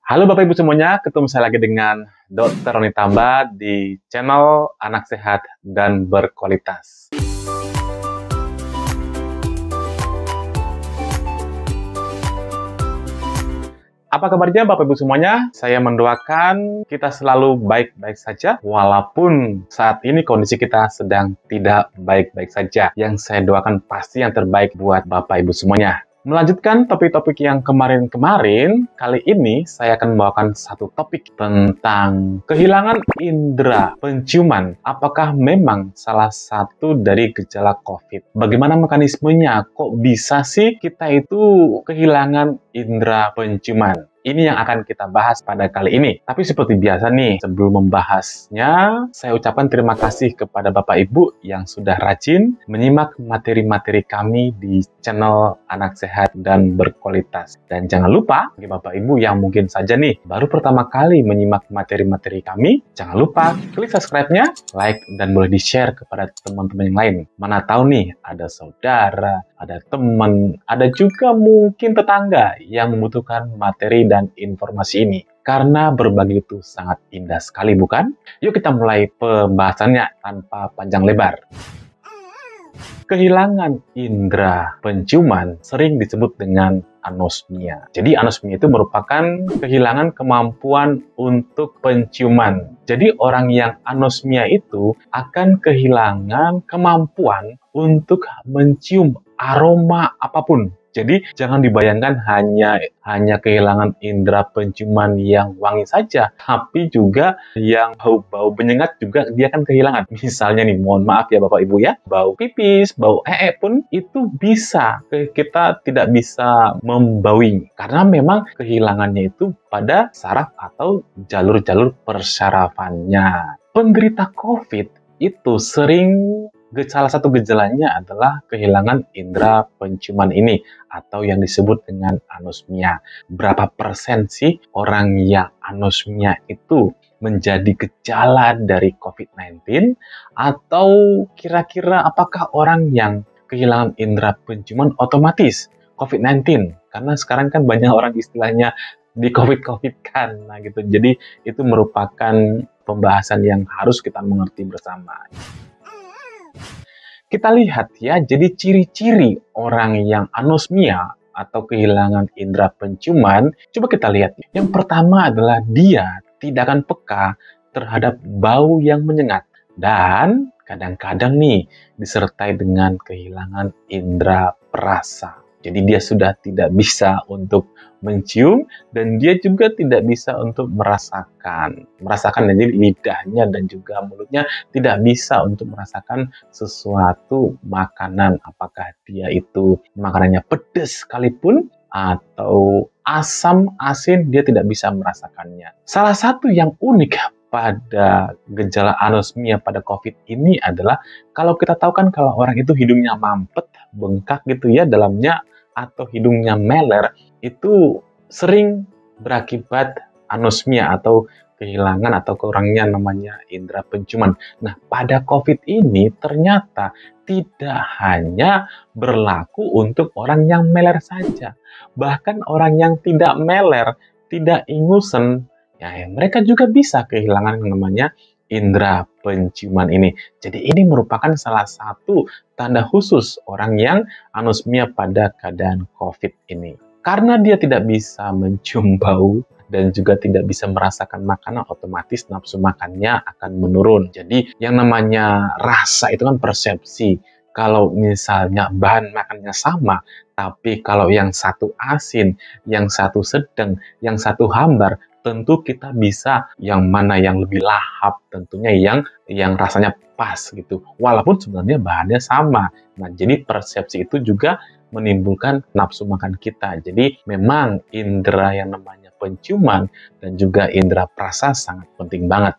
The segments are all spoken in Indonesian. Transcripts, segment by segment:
Halo Bapak Ibu semuanya, ketemu saya lagi dengan Dr. Roni Tamba di channel Anak Sehat dan Berkualitas. Apa kabarnya Bapak Ibu semuanya? Saya mendoakan kita selalu baik-baik saja, walaupun saat ini kondisi kita sedang tidak baik-baik saja. Yang saya doakan pasti yang terbaik buat Bapak Ibu semuanya. Melanjutkan topik-topik yang kemarin-kemarin, kali ini saya akan membawakan satu topik tentang kehilangan indera penciuman. Apakah memang salah satu dari gejala COVID? Bagaimana mekanismenya? Kok bisa sih kita itu kehilangan indera penciuman? Ini yang akan kita bahas pada kali ini. Tapi seperti biasa nih, sebelum membahasnya, saya ucapkan terima kasih kepada Bapak Ibu yang sudah rajin menyimak materi-materi kami di channel Anak Sehat dan Berkualitas. Dan jangan lupa, bagi Bapak Ibu yang mungkin saja nih, baru pertama kali menyimak materi-materi kami, jangan lupa klik subscribe-nya, like, dan boleh di-share kepada teman-teman yang lain. Mana tahu nih, ada saudara, ada teman, ada juga mungkin tetangga yang membutuhkan materi dan informasi ini. Karena berbagi itu sangat indah sekali, bukan? Yuk kita mulai pembahasannya tanpa panjang lebar. Kehilangan indera penciuman sering disebut dengan anosmia. Jadi anosmia itu merupakan kehilangan kemampuan untuk penciuman. Jadi orang yang anosmia itu akan kehilangan kemampuan untuk mencium aroma apapun. Jadi jangan dibayangkan hanya kehilangan indera penciuman yang wangi saja, tapi juga yang bau-bau menyengat juga dia akan kehilangan. Misalnya nih, mohon maaf ya Bapak Ibu ya, bau pipis, bau pun itu bisa kita tidak bisa membaui karena memang kehilangannya itu pada saraf atau jalur-jalur persarafannya. Penderita COVID itu salah satu gejalanya adalah kehilangan indera penciuman ini atau yang disebut dengan anosmia. Berapa persen sih orang yang anosmia itu menjadi gejala dari COVID-19? Atau kira-kira apakah orang yang kehilangan indera penciuman otomatis COVID-19? Karena sekarang kan banyak orang istilahnya di COVID-kan. Nah gitu. Jadi itu merupakan pembahasan yang harus kita mengerti bersama. Kita lihat ya, jadi ciri-ciri orang yang anosmia atau kehilangan indera penciuman, coba kita lihat. Yang pertama adalah dia tidak akan peka terhadap bau yang menyengat. Dan kadang-kadang nih disertai dengan kehilangan indera perasa. Jadi dia sudah tidak bisa untuk mencium dan dia juga tidak bisa untuk merasakan jadi lidahnya dan juga mulutnya tidak bisa untuk merasakan sesuatu makanan, apakah dia itu makanannya pedas sekalipun atau asam, asin, dia tidak bisa merasakannya. Salah satu yang unik pada gejala anosmia pada COVID ini adalah kalau kita tahu kan kalau orang itu hidungnya mampet, bengkak gitu ya dalamnya, atau hidungnya meler, itu sering berakibat anosmia atau kehilangan atau kurangnya namanya indera penciuman. Nah, pada COVID ini ternyata tidak hanya berlaku untuk orang yang meler saja. Bahkan orang yang tidak meler, tidak ingusen, ya mereka juga bisa kehilangan yang namanya indera penciuman ini. Jadi ini merupakan salah satu tanda khusus orang yang anosmia pada keadaan COVID ini. Karena dia tidak bisa mencium bau dan juga tidak bisa merasakan makanan, otomatis nafsu makannya akan menurun. Jadi yang namanya rasa itu kan persepsi. Kalau misalnya bahan makannya sama, tapi kalau yang satu asin, yang satu sedang, yang satu hambar, tentu kita bisa yang mana yang lebih lahap, tentunya yang rasanya pas gitu. Walaupun sebenarnya bahannya sama. Nah, jadi persepsi itu juga menimbulkan nafsu makan kita. Jadi memang indera yang namanya penciuman dan juga indera perasa sangat penting banget.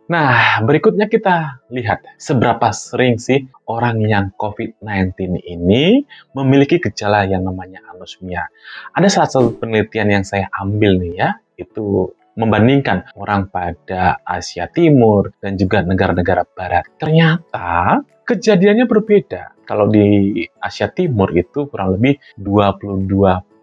Nah, berikutnya kita lihat seberapa sering sih orang yang COVID-19 ini memiliki gejala yang namanya anosmia. Ada salah satu penelitian yang saya ambil nih ya, itu membandingkan orang pada Asia Timur dan juga negara-negara Barat. Ternyata kejadiannya berbeda. Kalau di Asia Timur itu kurang lebih 22%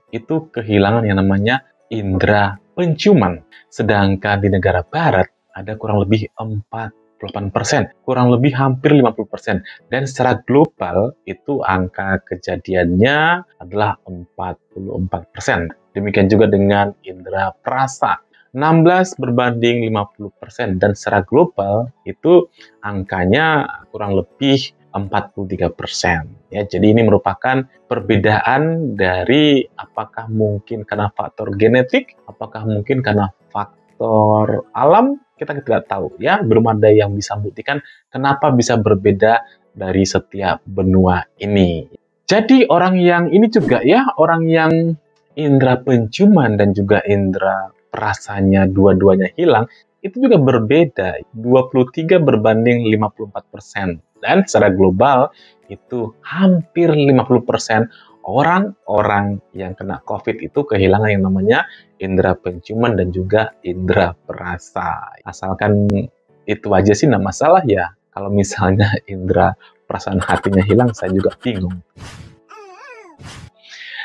itu kehilangan yang namanya indera penciuman. Sedangkan di negara barat ada kurang lebih 48%, kurang lebih hampir 50%. Dan secara global itu angka kejadiannya adalah 44%. Demikian juga dengan indera perasa, 16 berbanding 50%, dan secara global itu angkanya kurang lebih 43%. Ya, jadi ini merupakan perbedaan dari apakah mungkin karena faktor genetik, apakah mungkin karena faktor alam, kita tidak tahu ya. Belum ada yang bisa membuktikan kenapa bisa berbeda dari setiap benua ini. Jadi orang yang ini juga ya, orang yang indera penciuman dan juga indera perasanya dua-duanya hilang, itu juga berbeda, 23 berbanding 54%. Dan secara global itu hampir 50% orang-orang yang kena COVID itu kehilangan yang namanya indera penciuman dan juga indera perasa. Asalkan itu aja sih nggak masalah ya. Kalau misalnya indera perasaan hatinya hilang, saya juga bingung.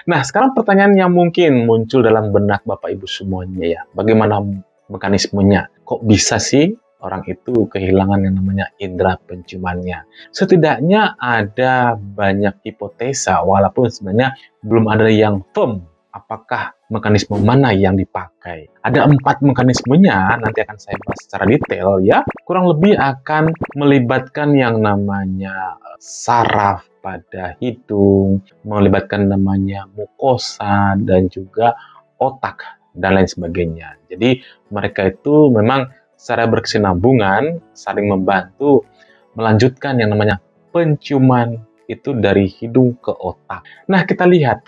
Nah, sekarang pertanyaan yang mungkin muncul dalam benak Bapak Ibu semuanya ya. Bagaimana mekanismenya? Kok bisa sih orang itu kehilangan yang namanya indera penciumannya? Setidaknya ada banyak hipotesa, walaupun sebenarnya belum ada yang firm apakah mekanisme mana yang dipakai. Ada 4 mekanismenya, nanti akan saya bahas secara detail ya. Kurang lebih akan melibatkan yang namanya saraf pada hidung, melibatkan namanya mukosa, dan juga otak, dan lain sebagainya. Jadi mereka itu memang secara berkesinambungan, saling membantu melanjutkan yang namanya penciuman itu dari hidung ke otak. Nah, kita lihat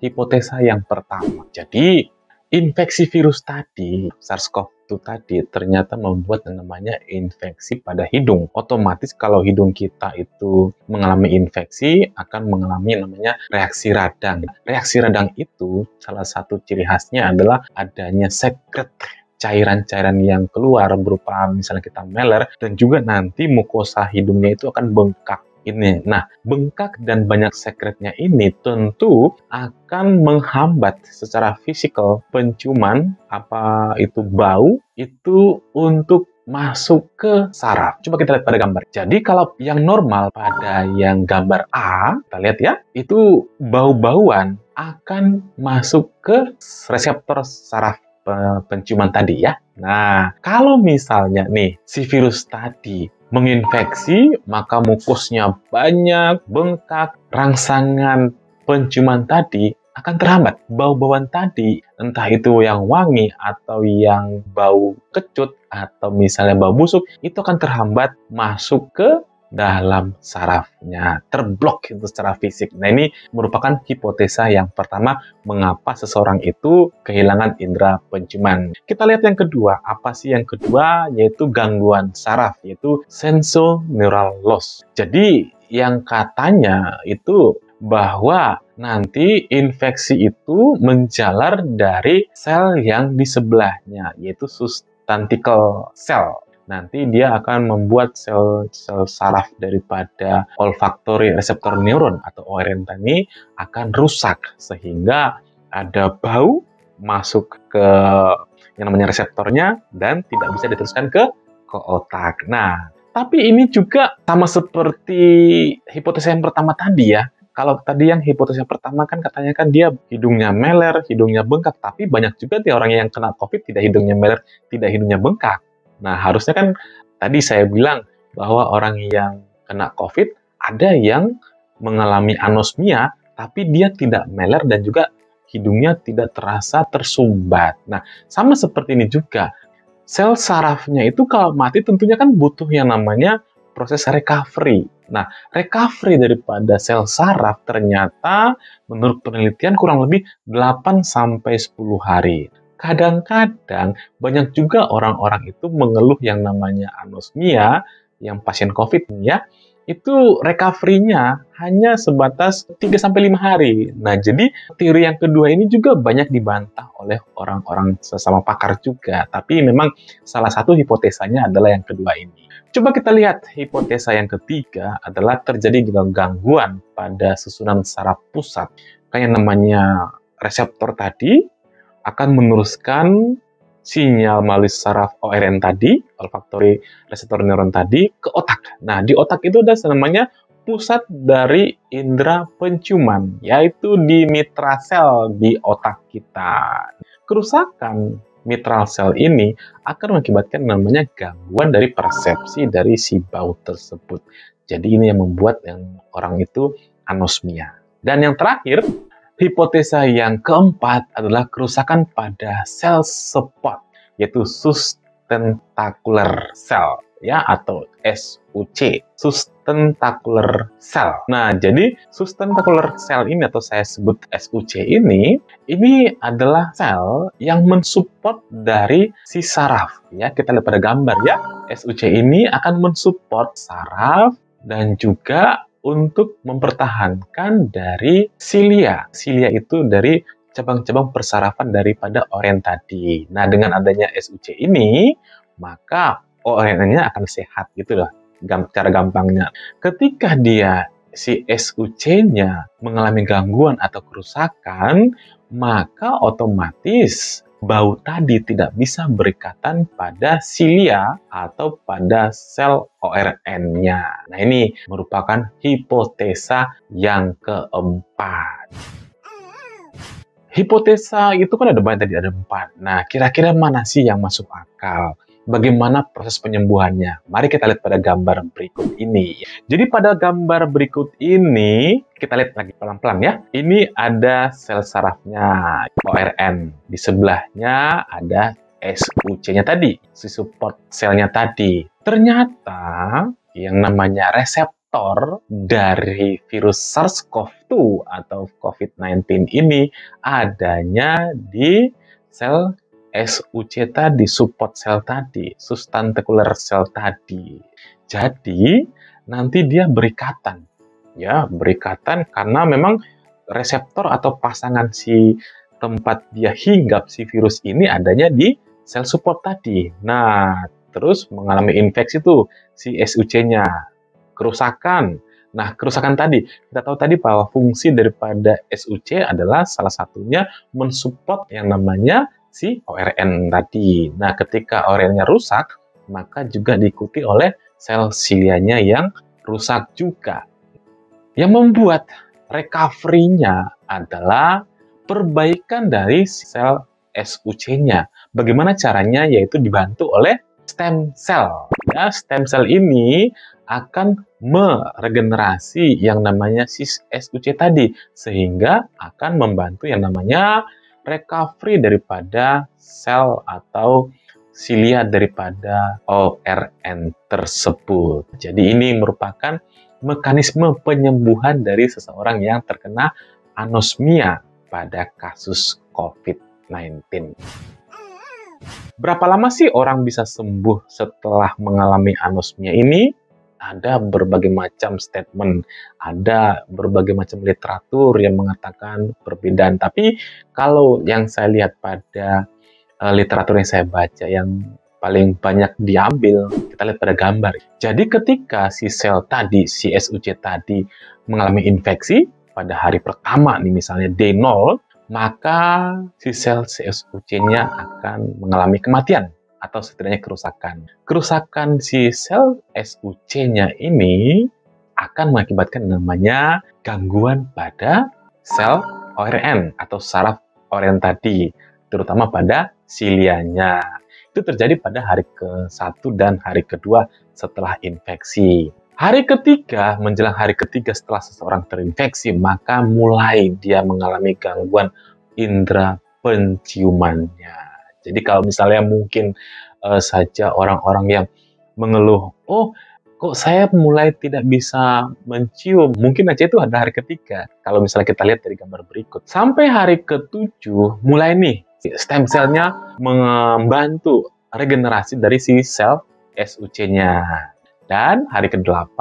hipotesa yang pertama. Jadi, infeksi virus tadi, SARS-CoV-2 tadi, ternyata membuat yang namanya infeksi pada hidung. Otomatis kalau hidung kita itu mengalami infeksi, akan mengalami yang namanya reaksi radang. Reaksi radang itu, salah satu ciri khasnya adalah adanya sekret, cairan-cairan yang keluar berupa misalnya kita meler, dan juga nanti mukosa hidungnya itu akan bengkak. Ini. Nah, bengkak dan banyak sekretnya ini tentu akan menghambat secara fisikal penciuman, apa itu bau, itu untuk masuk ke saraf. Coba kita lihat pada gambar. Jadi kalau yang normal pada yang gambar A, kita lihat ya, itu bau-bauan akan masuk ke reseptor saraf penciuman tadi ya. Nah, kalau misalnya nih si virus tadi menginfeksi, maka mukusnya banyak, bengkak, rangsangan penciuman tadi akan terhambat. Bau-bauan tadi, entah itu yang wangi atau yang bau kecut atau misalnya bau busuk, itu akan terhambat masuk ke dalam sarafnya, terblok itu secara fisik. Nah, ini merupakan hipotesa yang pertama mengapa seseorang itu kehilangan indera penciuman. Kita lihat yang kedua. Apa sih yang kedua? Yaitu gangguan saraf, yaitu sensorineural loss. Jadi, yang katanya itu bahwa nanti infeksi itu menjalar dari sel yang di sebelahnya, yaitu substantial cell. Nanti dia akan membuat sel-sel saraf daripada olfactory reseptor neuron atau ORN tadi akan rusak, sehingga ada bau masuk ke yang namanya reseptornya dan tidak bisa diteruskan ke otak. Nah, tapi ini juga sama seperti hipotesa yang pertama tadi ya. Kalau tadi yang hipotesa pertama kan katanya kan dia hidungnya meler, hidungnya bengkak, tapi banyak juga di orang yang kena COVID tidak hidungnya meler, tidak hidungnya bengkak. Nah, harusnya kan tadi saya bilang bahwa orang yang kena COVID ada yang mengalami anosmia, tapi dia tidak meler dan juga hidungnya tidak terasa tersumbat. Nah, sama seperti ini juga. Sel sarafnya itu kalau mati tentunya kan butuh yang namanya proses recovery. Nah, recovery daripada sel saraf ternyata menurut penelitian kurang lebih 8-10 hari. Kadang-kadang banyak juga orang-orang itu mengeluh yang namanya anosmia, yang pasien COVID ya, itu recovery-nya hanya sebatas 3-5 hari. Nah, jadi teori yang kedua ini juga banyak dibantah oleh orang-orang sesama pakar juga. Tapi memang salah satu hipotesanya adalah yang kedua ini. Coba kita lihat hipotesa yang ketiga adalah terjadi gangguan pada susunan saraf pusat. maka yang namanya reseptor tadi akan meneruskan sinyal melalui saraf ORN tadi, olfaktori reseptor neuron tadi, ke otak. Nah, di otak itu ada namanya pusat dari indera penciuman, yaitu di mitral sel di otak kita. Kerusakan mitral sel ini akan mengakibatkan namanya gangguan dari persepsi dari si bau tersebut. Jadi ini yang membuat orang itu anosmia. Dan yang terakhir, hipotesa yang keempat adalah kerusakan pada sel support, yaitu sustentacular cell, ya, atau SUC, sustentacular cell. Nah, jadi sustentacular cell ini, atau saya sebut SUC ini adalah sel yang mensupport dari si saraf. Ya, kita lihat pada gambar ya. SUC ini akan mensupport saraf dan juga untuk mempertahankan dari silia. Silia itu dari cabang-cabang persarafan daripada oren tadi. Nah, dengan adanya SUC ini, maka ORN-nya akan sehat gitu loh, cara gampangnya. Ketika si SUC-nya mengalami gangguan atau kerusakan, maka otomatis bau tadi tidak bisa berikatan pada silia atau pada sel ORN-nya. Nah, ini merupakan hipotesa yang keempat. Hipotesa itu kan ada banyak tadi, ada 4. Nah, kira-kira mana sih yang masuk akal? Bagaimana proses penyembuhannya? Mari kita lihat pada gambar berikut ini. Jadi pada gambar berikut ini, kita lihat lagi pelan-pelan ya. Ini ada sel sarafnya, ORN. Di sebelahnya ada SUC-nya tadi, si support selnya tadi. Ternyata yang namanya reseptor dari virus SARS-CoV-2 atau COVID-19 ini adanya di sel SUC tadi, support cell tadi, sustentacular cell tadi. Jadi, nanti dia berikatan. Ya, berikatan karena memang reseptor atau pasangan si tempat dia hinggap si virus ini adanya di sel support tadi. Nah, terus mengalami infeksi tuh si SUC-nya. Kerusakan. Nah, kerusakan tadi, kita tahu tadi bahwa fungsi daripada SUC adalah salah satunya mensupport yang namanya si ORN tadi. Nah, ketika ORN-nya rusak, maka juga diikuti oleh sel silianya yang rusak juga. Yang membuat recovery-nya adalah perbaikan dari sel SUC-nya. Bagaimana caranya? Yaitu dibantu oleh stem cell. Ya, stem cell ini akan meregenerasi yang namanya si SUC tadi, sehingga akan membantu yang namanya recovery daripada sel atau silia daripada ORN tersebut. Jadi ini merupakan mekanisme penyembuhan dari seseorang yang terkena anosmia pada kasus COVID-19. Berapa lama sih orang bisa sembuh setelah mengalami anosmia ini? Ada berbagai macam statement, ada berbagai macam literatur yang mengatakan perbedaan. Tapi kalau yang saya lihat pada literatur yang saya baca, yang paling banyak diambil, kita lihat pada gambar. Jadi ketika si sel tadi, si SUC tadi mengalami infeksi pada hari pertama, nih misalnya D0, maka si sel SUC-nya akan mengalami kematian atau setidaknya kerusakan. Kerusakan si sel SUC-nya ini akan mengakibatkan namanya gangguan pada sel ORN atau saraf ORN tadi, terutama pada silianya. Itu terjadi pada hari ke-1 dan hari kedua setelah infeksi. Hari ketiga, menjelang hari ketiga setelah seseorang terinfeksi, maka mulai dia mengalami gangguan indera penciumannya. Jadi kalau misalnya mungkin saja orang-orang yang mengeluh, oh kok saya mulai tidak bisa mencium, mungkin aja itu ada hari ketiga. Kalau misalnya kita lihat dari gambar berikut. Sampai hari ke-7, mulai nih stem cell-nya membantu regenerasi dari si sel SUC-nya. Dan hari ke-8,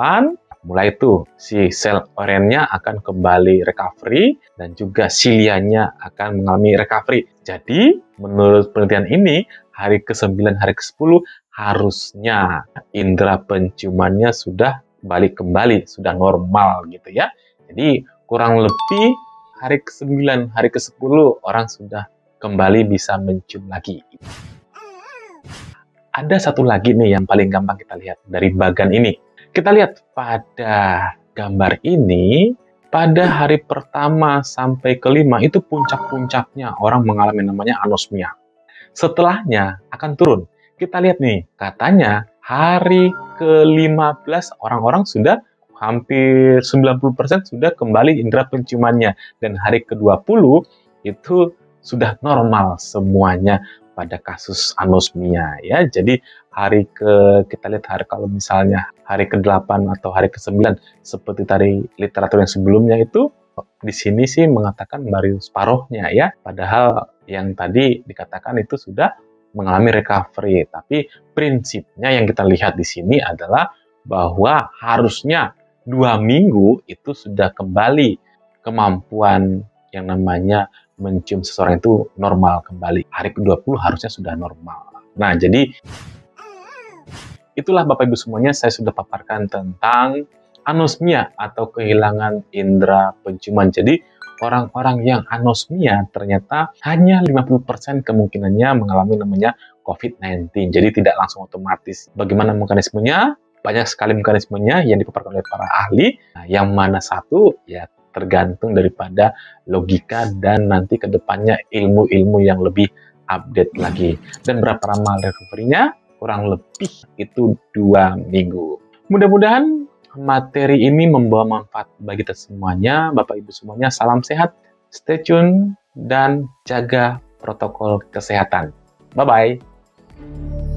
mulai tuh si sel ORN-nya akan kembali recovery dan juga silianya akan mengalami recovery. Jadi, menurut penelitian ini, hari ke-9, hari ke-10 harusnya indera penciumannya sudah balik kembali, sudah normal gitu ya. Jadi, kurang lebih hari ke-9, hari ke-10 orang sudah kembali bisa mencium lagi. Ada satu lagi nih yang paling gampang kita lihat dari bagan ini. Kita lihat pada gambar ini, pada hari pertama sampai ke-5 itu puncak-puncaknya orang mengalami namanya anosmia. Setelahnya akan turun. Kita lihat nih, katanya hari ke-15 orang-orang sudah hampir 90% sudah kembali indera penciumannya. Dan hari ke-20 itu sudah normal semuanya pada kasus anosmia ya. Jadi kita lihat hari kalau misalnya hari ke-8 atau hari ke-9 seperti tadi literatur yang sebelumnya itu di sini sih mengatakan baru separuhnya ya. Padahal yang tadi dikatakan itu sudah mengalami recovery. Tapi prinsipnya yang kita lihat di sini adalah bahwa harusnya 2 minggu itu sudah kembali kemampuan yang namanya mencium seseorang itu normal kembali. Hari ke-20 harusnya sudah normal. Nah, jadi itulah Bapak Ibu semuanya, saya sudah paparkan tentang anosmia atau kehilangan indera penciuman. Jadi, orang-orang yang anosmia ternyata hanya 50% kemungkinannya mengalami namanya COVID-19. Jadi, tidak langsung otomatis. Bagaimana mekanismenya? Banyak sekali mekanismenya yang dipaparkan oleh para ahli. Nah, yang mana satu? Ya, tergantung daripada logika dan nanti ke depannya ilmu-ilmu yang lebih update lagi. Dan berapa lama recovery-nya? Kurang lebih itu 2 minggu. Mudah-mudahan materi ini membawa manfaat bagi kita semuanya. Bapak Ibu semuanya, salam sehat, stay tune, dan jaga protokol kesehatan. Bye-bye.